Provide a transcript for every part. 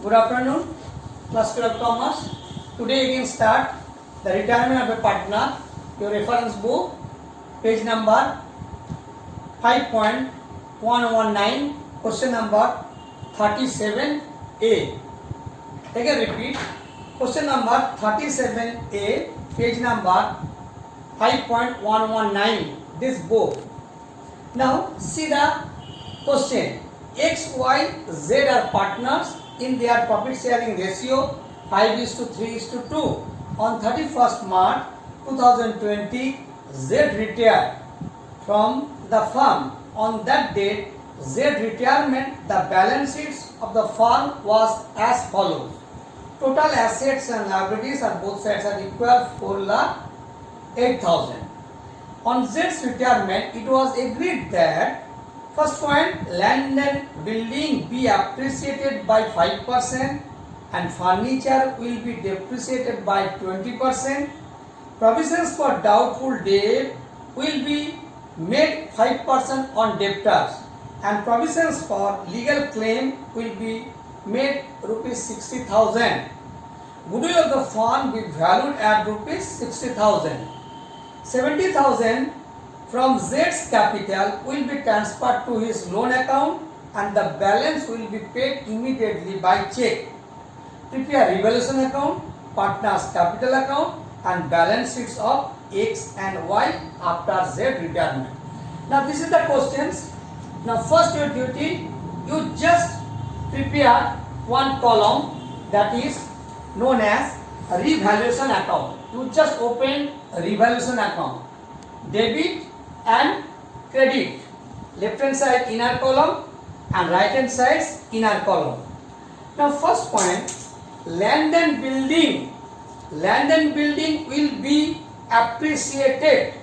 Good afternoon, class 12 commerce. Today again start the retirement of a partner. Your reference book, page number 5.119, question number 37A. Again repeat, question number 37A, page number 5.119, this book. Now see the question. X, Y, Z are partners in their profit sharing ratio 5:3:2. On 31st March 2020, Z retired from the firm. On that date, Z retirement, the balance sheets of the firm was as follows. Total assets and liabilities on both sides are equal 4,08,000. On Z's retirement, it was agreed that first point, land and building be appreciated by 5% and furniture will be depreciated by 20%. Provisions for doubtful debt will be made 5% on debtors and provisions for legal claim will be made rupees 60,000. Goodwill of the firm be valued at rupees 60,000. 70,000 from Z's capital will be transferred to his loan account and the balance will be paid immediately by check. Prepare revaluation account, partners capital account and balance sheets of X and Y after Z retirement. Now this is the questions. Now first your duty, you just prepare one column that is known as revaluation account. You just open revaluation account. Debit and credit. Left hand side inner column and right hand side inner column. Now first point, land and building. Land and building will be appreciated.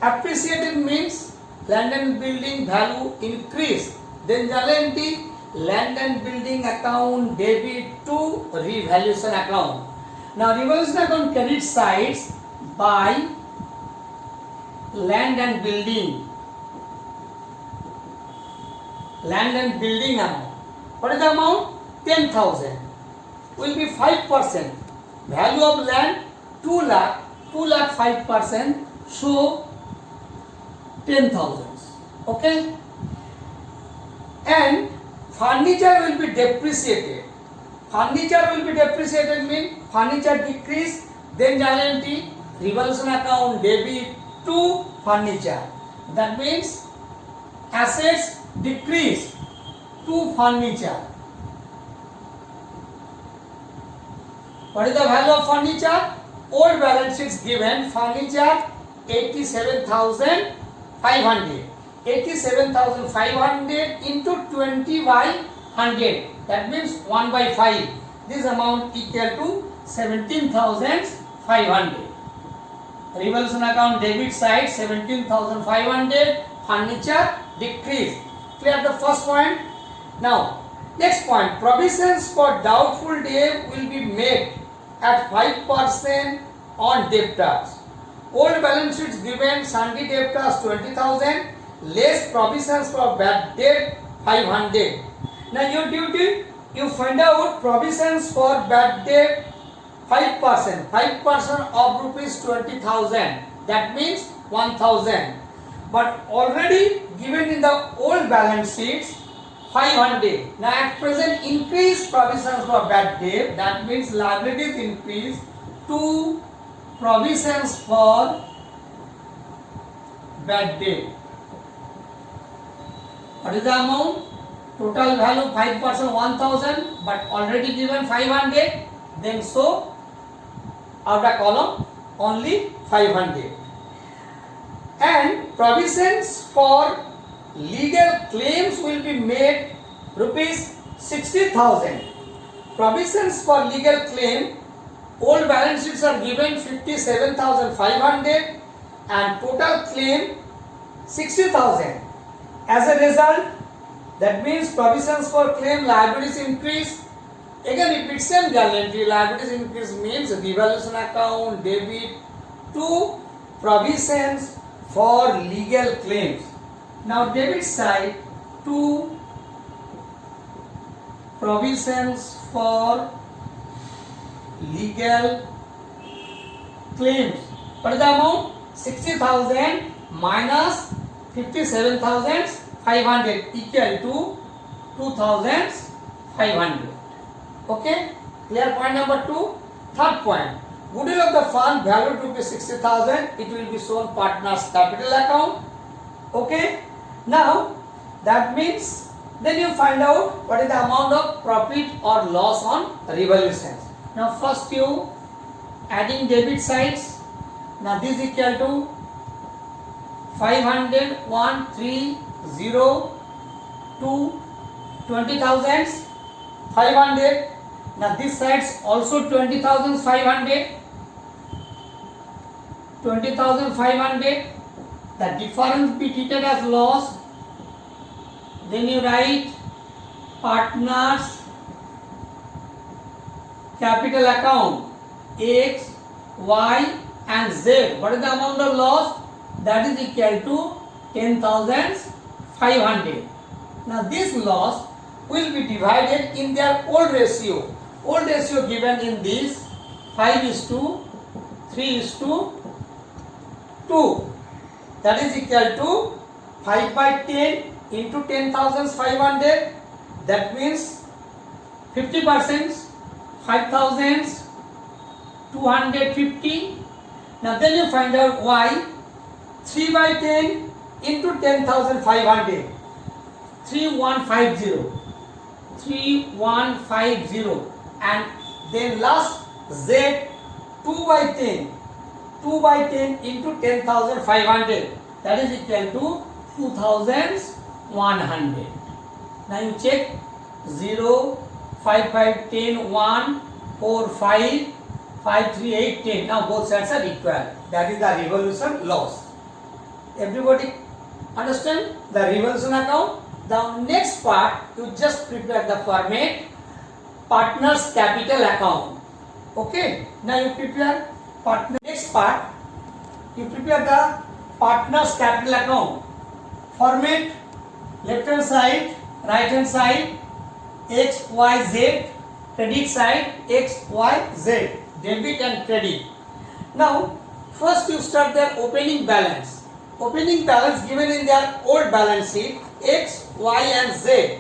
Appreciated means land and building value increase. Then jalenti land and building account debit to revaluation account. Now revaluation account credit sides by land and building. Land and building amount. What is the amount? 10,000. Will be 5%. Value of land 2 lakh. 2 lakh 5%. So 10,000. Okay. And furniture will be depreciated. Furniture will be depreciated means furniture decrease. Then guarantee revaluation account debit to furniture. That means assets decrease to furniture. What is the value of furniture? Old balance sheets given furniture 87,500. 87,500 into 20 by 100. That means 1 by 5. This amount equal to 17,500. Revaluation account debit side 17,500. Furniture decrease. Clear the first point? Now, next point. Provisions for doubtful debt will be made at 5% on debtors. Old balance sheets given sundry debtors 20,000. Less provisions for bad debt 500. Now your duty, you find out provisions for bad debt 5%. 5% of rupees 20,000. That means 1,000. But already given in the old balance sheets 500. Now at present increase provisions for bad debt. That means liabilities increase to provisions for bad debt. What is the amount? Total value 5% 1,000 but already given 500. Then so outer column only 500. And provisions for legal claims will be made rupees 60,000. Provisions for legal claim, old balance sheets are given 57,500 and total claim 60,000. As a result, that means provisions for claim liabilities increase. Again repeat same guarantee, liabilities increase means revaluation account debit to provisions for legal claims. Now debit side to provisions for legal claims. What is the amount? 60,000 minus 57,500 equal to 2,500. Okay, clear point number 2. Third point, goodwill of the fund valued rupees 60,000, it will be shown partners capital account. Okay, now that means then you find out what is the amount of profit or loss on revaluations. Now first you adding debit sides. Now this is equal to 500, 1, 3, 0, 2, 20,000, 500. Now this sides also 20,500, 20,500. The difference be treated as loss. Then you write partners capital account X, Y and Z. What is the amount of loss? That is equal to 10,500. Now this loss will be divided in their old ratio. Old ratio given in this 5:3:2. That is equal to 5/10 into 10,500. That means 50%, 5,250. Now then you find out Y. 3/10 into 10,500. 3150. 3150. And then last Z 2/10. 2/10 into 10,500. That is equal to 2,100. Now you check 0, 5, 5, 10, 1, 4, 5, 5, 3, 8, 10. Now both sides are equal. That is the revaluation loss. Everybody understand the revaluation account? The next part you just prepare the format partners capital account. Okay. Now you prepare partner. Next part you prepare the partners capital account. Format left hand side, right hand side, X, Y, Z. Credit side X, Y, Z. Debit and credit. Now first you start their opening balance. Opening balance given in their old balance sheet X, Y and Z.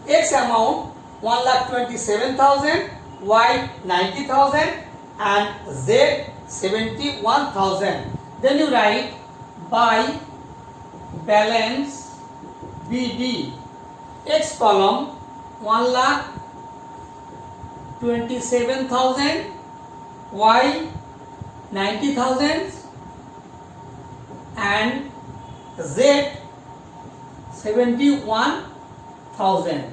X amount 1,27,000, Y 90,000 and Z 71,000. Then you write by balance BD. X column 1,27,000, Y 90,000 and Z 71,000.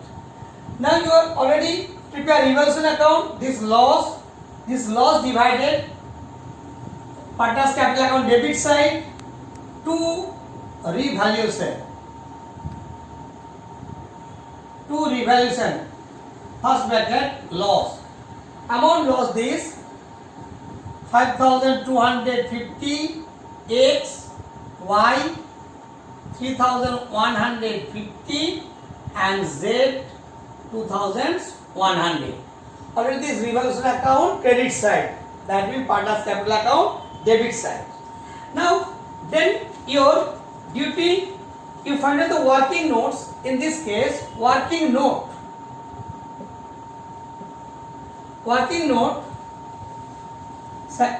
Now you are already prepared revaluation account. This loss divided partners capital account debit side to revaluation. First bracket loss. Amount loss this 5,250 X, Y 3,150 and Z 2,100. Already this revaluation account credit side, that will partners capital account debit side. Now then your duty, you find out the working notes. In this case working note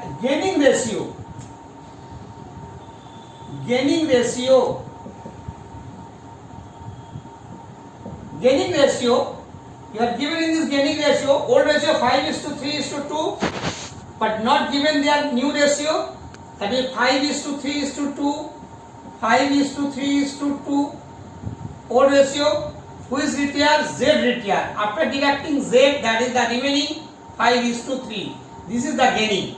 gaining ratio you are given in this gaining ratio. Old ratio 5:3:2, but not given their new ratio, that is 5:3:2, 5:3:2. Old ratio. Who is retired? Z retired. After deducting Z, that is the remaining 5:3. This is the gaining.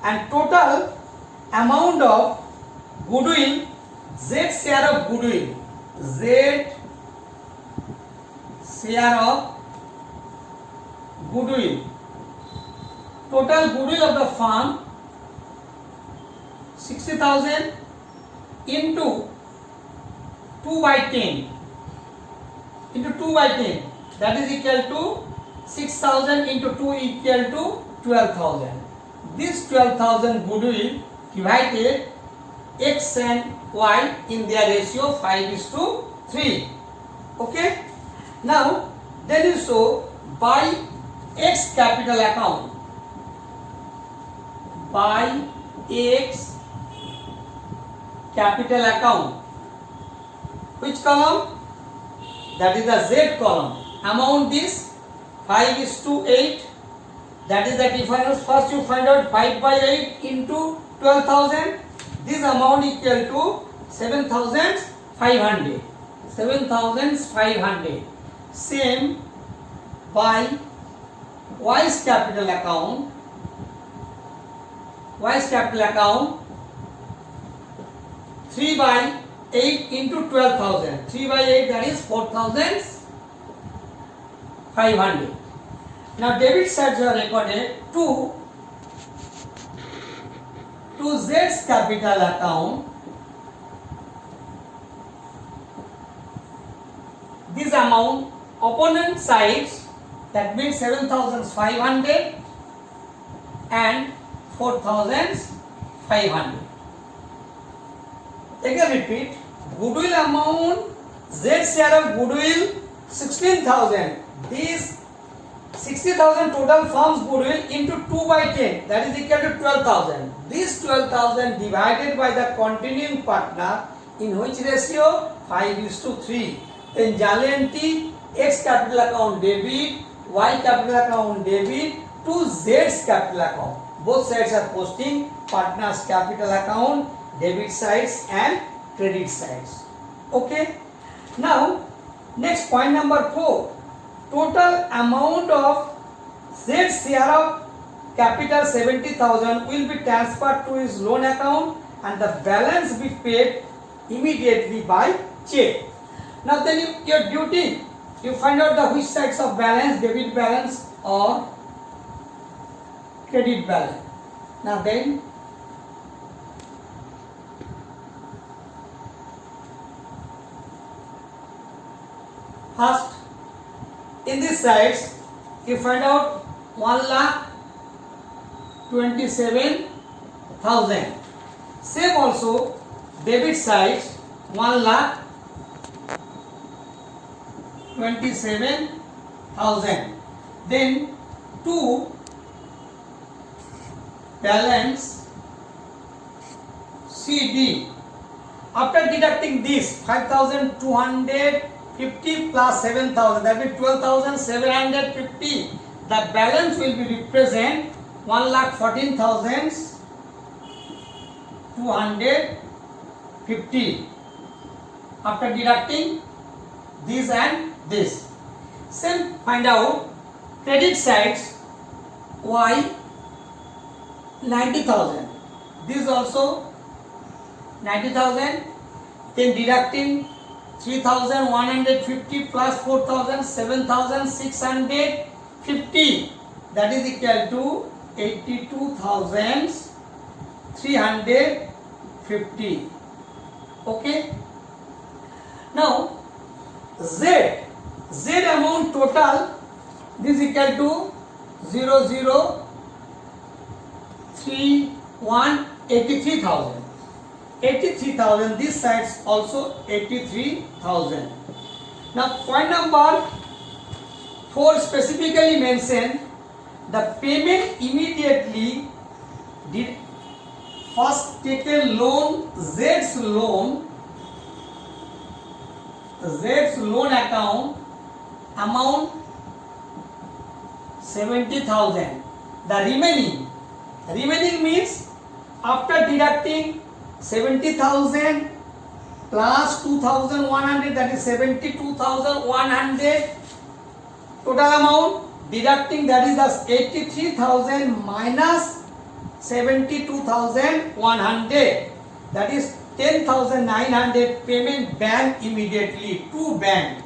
And total amount of goodwill, Z share of goodwill, Z share of goodwill. Total goodwill of the firm 60,000 into 2/10 into 2/10. that is equal to 6,000 into 2 equal to 12,000. This 12,000 goodwill divided X and Y in their ratio 5:3. Okay. Now then you show by X capital account. By X capital account. Which column? That is the Z column. Amount is 5:8. That is the difference. First you find out 5/8 into 12,000. This amount equal to 7,500. 7,500. Same by Y's capital account. Y's capital account 3/8 into 12,000. 3/8 that is 4,500. Now debit sides are recorded to Z's capital account. This amount opponent sides, that means 7,500 and 4,500. Again repeat, goodwill amount, Z share of goodwill 16,000. This 60,000 total forms goodwill into 2/10, that is equal to 12,000. This 12,000 divided by the continuing partner in which ratio? 5:3. Then Jalenti X capital account debit, Y capital account debit to Z's capital account. Both sides are posting partners capital account, debit sides and credit sides. Okay. Now next point number 4. Total amount of Z's share of capital 70,000 will be transferred to his loan account and the balance be paid immediately by check. Now then your duty, you find out the which sides of balance, debit balance or credit balance. Now then first in this sides you find out 1,27,000. Same also debit sides 1,27,000. Then to balance CD. After deducting this 5,250 plus 7,000, that means 12,750. The balance will be represent 1,14,250 after deducting this and this. Same find out credit sides Y 90,000. This also 90,000. Then deducting 3,150 plus 4,000, 7,650. That is equal to 82,350. Okay. Now Z amount total, this is equal to 83,000. 83,000. This sides also 83,000. Now point number 4 specifically mentioned the payment immediately. Did first take a loan, Z's loan account amount 70,000. The remaining means after deducting 70,000 plus 2,100, that is 72,100 total amount, deducting that is the 83,000 minus 72,100, that is 10,900 payment bank immediately to bank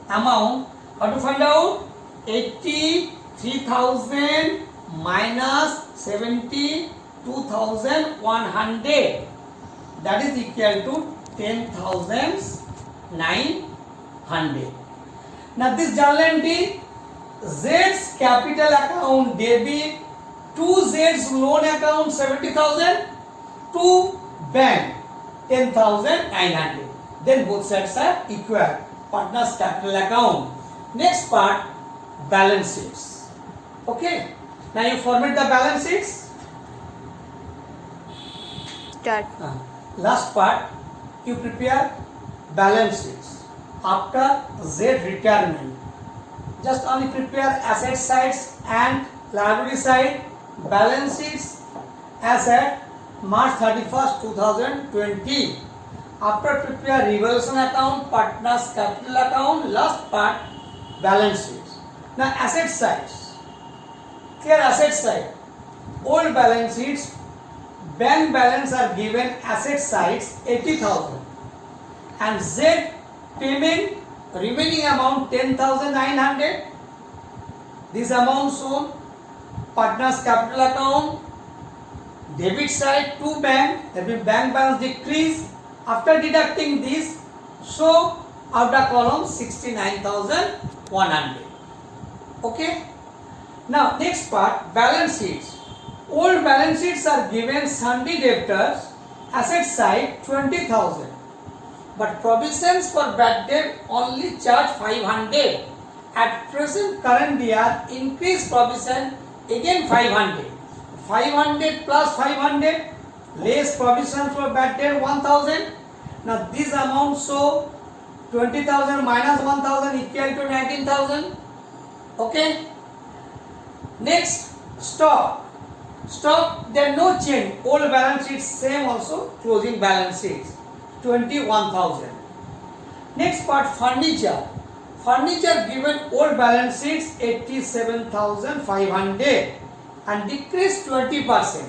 amount. How to find out? 83,000 minus 72,100, that is equal to 10,000 900. Now this journal entry, Z's capital account debit to Z's loan account 70,000 to bank 10,900. Then both sides are equal. Partners capital account. Next part, balance sheets. Okay. Now you format the balance sheets. Start. Last part, you prepare balance sheets after Z retirement. Just only prepare asset sides and liability side balance sheets as at March 31st, 2020. After prepare revaluation account, partners capital account, last part balance sheets. Now asset sides. Clear asset side. Old balance sheets, bank balance are given asset sides 80,000 and Z payment remaining amount 10,900. This amount shown partners capital account, debit side to bank, that means bank balance decrease. After deducting this, show outer column 69,100. Okay. Now next part, balance sheets. Old balance sheets are given sundry debtors, asset side 20,000. But provisions for bad debt only charge 500. At present current year, increase provision again 500. 500 plus 500, less provision for bad debt 1,000. Now this amount show 20,000 minus 1,000 equal to 19,000. Okay. Next, stock. Stock, there no change. Old balance sheets same also. Closing balance sheets 21,000. Next part, furniture. Furniture given old balance sheets 87,500 and decrease 20%.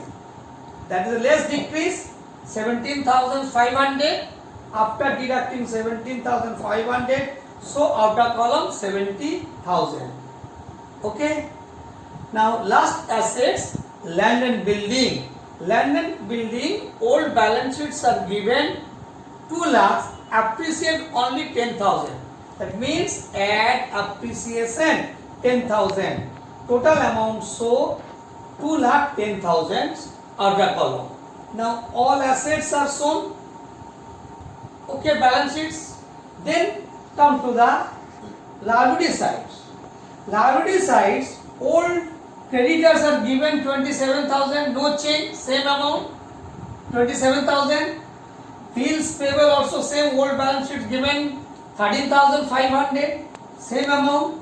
That is less decrease 17,500. After deducting 17,500, so outer column 70,000. Okay. Now last assets, land and building. Land and building, old balance sheets are given 2 lakhs, appreciate only 10,000. That means add appreciation 10,000. Total amount show 2,10,000 outer column. Now all assets are shown. Okay, balance sheets. Then come to the liability sides. Liability sides, old creditors are given 27,000, no change, same amount 27,000. Bills payable also same, old balance sheet given 13,500, same amount.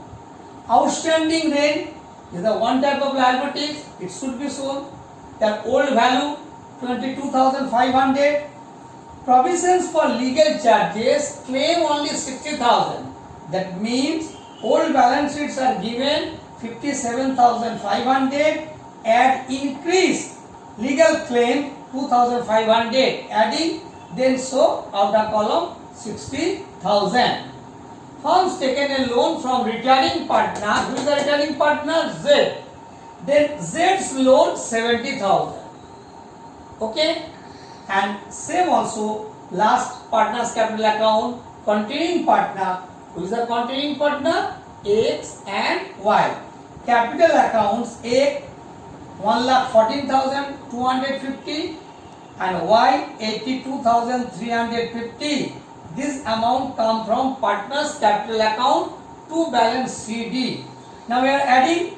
Outstanding rent is the one type of liabilities, it should be shown. That old value 22,500. Provisions for legal charges, claim only 60,000. That means old balance sheets are given 57,500, add increase legal claim 2,500, adding, then show outer column 60,000. Firms taken a loan from retiring partner. Who is the retiring partner? Z. Then Z's loan 70,000. Okay. And same also last partner's capital account, continuing partner. Who is the continuing partner? X and Y. Capital accounts A 1,14,250 and Y 82,350. This amount come from partners capital account to balance CD. Now we are adding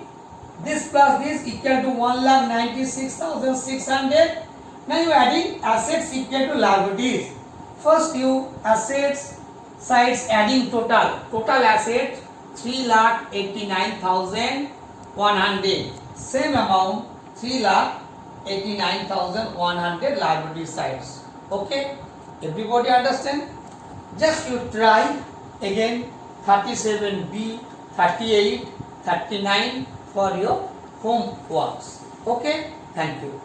this plus this equal to 1,96,600. Now you are adding assets equal to liabilities. First you assets sides adding total. Total asset 3,89,100. Same amount 3,89,100 liability sides. Okay. Everybody understand? Just you try again 37B, 38, 39 for your homeworks. Okay. Thank you.